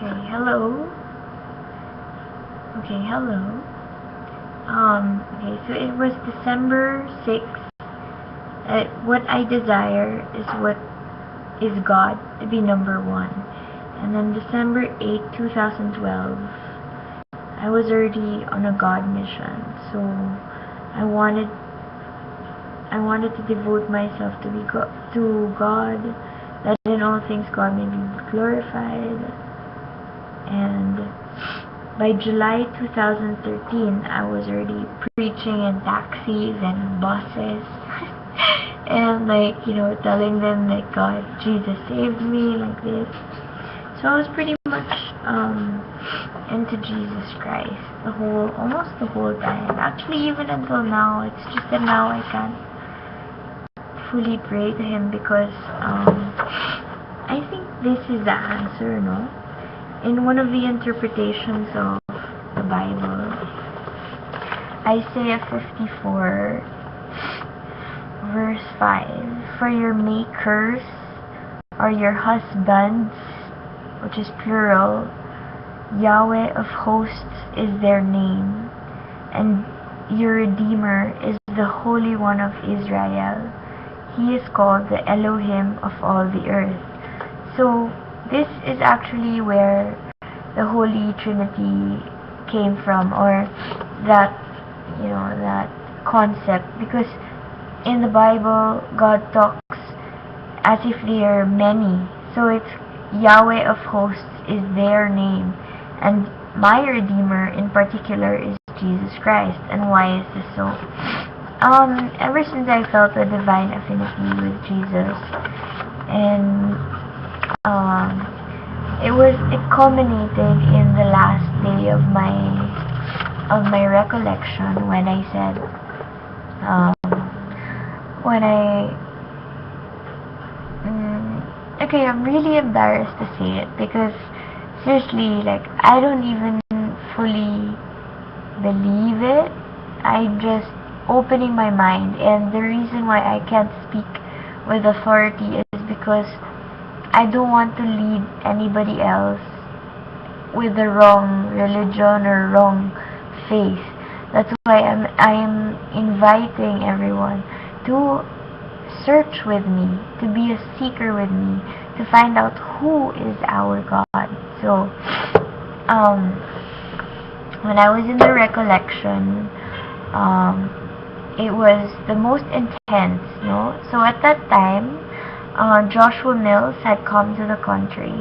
Okay, hello. Okay, hello. Okay, so it was December 6th. What I desire is what is God to be number one. And then December 8th, 2012, I was already on a God mission. So I wanted to devote myself to God, that in all things God may be glorified. And by July 2013, I was already preaching in taxis and buses and telling them that God, Jesus saved me, like this. So I was pretty much into Jesus Christ almost the whole time. Actually, even until now. It's just that now I can't fully pray to Him because I think this is the answer, no? In one of the interpretations of the Bible, Isaiah 54 verse 5, for your makers are your husbands, which is plural. Yahweh of hosts is their name, and your Redeemer is the Holy One of Israel. He is called the Elohim of all the earth. So this is actually where the Holy Trinity came from, or that concept, because in the Bible God talks as if they are many. So it's Yahweh of hosts is their name, and my Redeemer in particular is Jesus Christ. And why is this so? Ever since I felt a divine affinity with Jesus, and it culminated in the last day of my recollection, when I said, okay, I'm really embarrassed to say it, because seriously, I don't even fully believe it. I'm just opening my mind, and the reason why I can't speak with authority is because I don't want to lead anybody else with the wrong religion or wrong faith. That's why I am inviting everyone to search with me, to be a seeker with me, to find out who is our God. So, when I was in the recollection, it was the most intense, no? So at that time, Joshua Mills had come to the country,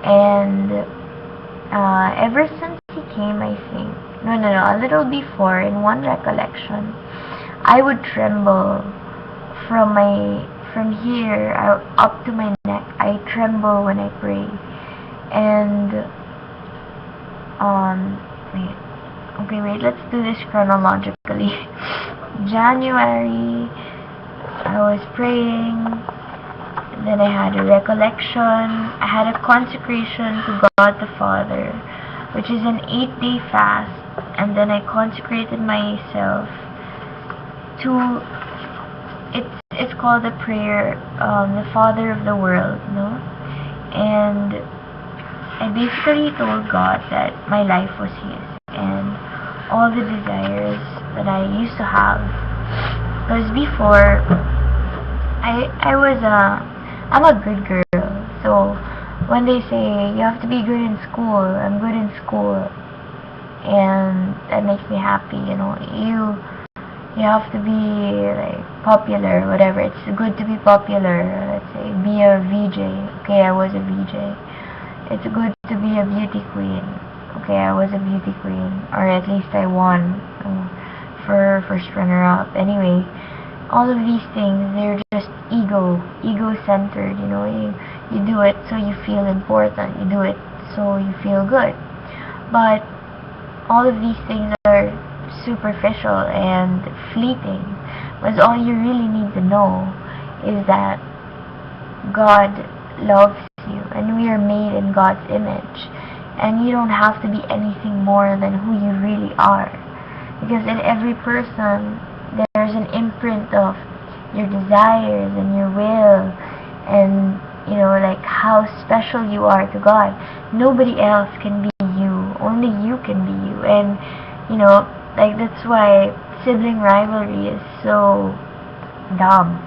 and ever since he came, I think, no, a little before, in one recollection, I would tremble from here up to my neck. I tremble when I pray. And wait, let's do this chronologically. January, I was praying, and then I had a recollection. I had a consecration to God the Father, which is an 8-day fast, and then I consecrated myself to, it's called the prayer, the Father of the world, no? And I basically told God that my life was His, and all the desires that I used to have. Because before, I'm a good girl. So when they say you have to be good in school, I'm good in school, and that makes me happy. You have to be popular, whatever. It's good to be popular. Let's say be a VJ. Okay, I was a VJ. It's good to be a beauty queen. Okay, I was a beauty queen, or at least I won for first runner-up. Anyway, all of these things, they're just ego-centered. You do it so you feel important. You do it so you feel good. But all of these things are superficial and fleeting. But all you really need to know is that God loves you, and we are made in God's image, and you don't have to be anything more than who you really are, because in every person there's an imprint of your desires and your will, and you know, like how special you are to God. Nobody else can be you. Only you can be you. And, you know, like that's why sibling rivalry is so dumb.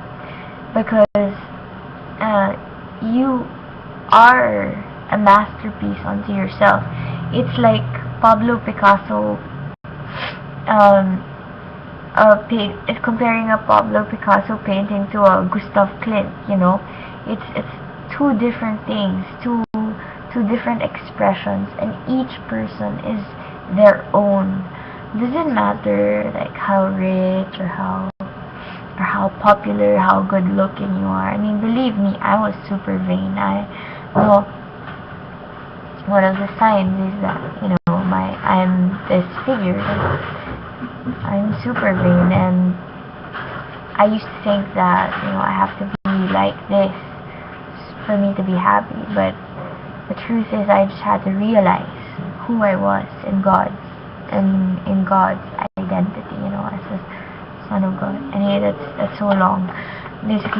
Because you are a masterpiece unto yourself. It's like Pablo Picasso, if comparing a Pablo Picasso painting to a Gustav Klimt, you know, it's two different things, two different expressions, and each person is their own. It doesn't matter like how rich or how popular, how good looking you are. I mean, believe me, I was super vain. Well, one of the signs is that, you know, I'm this figure. I'm super vain, and I used to think that, you know, I have to be like this for me to be happy. But the truth is, I just had to realize who I was in God's identity, you know, as a son of God. Anyway, that's so long. Basically,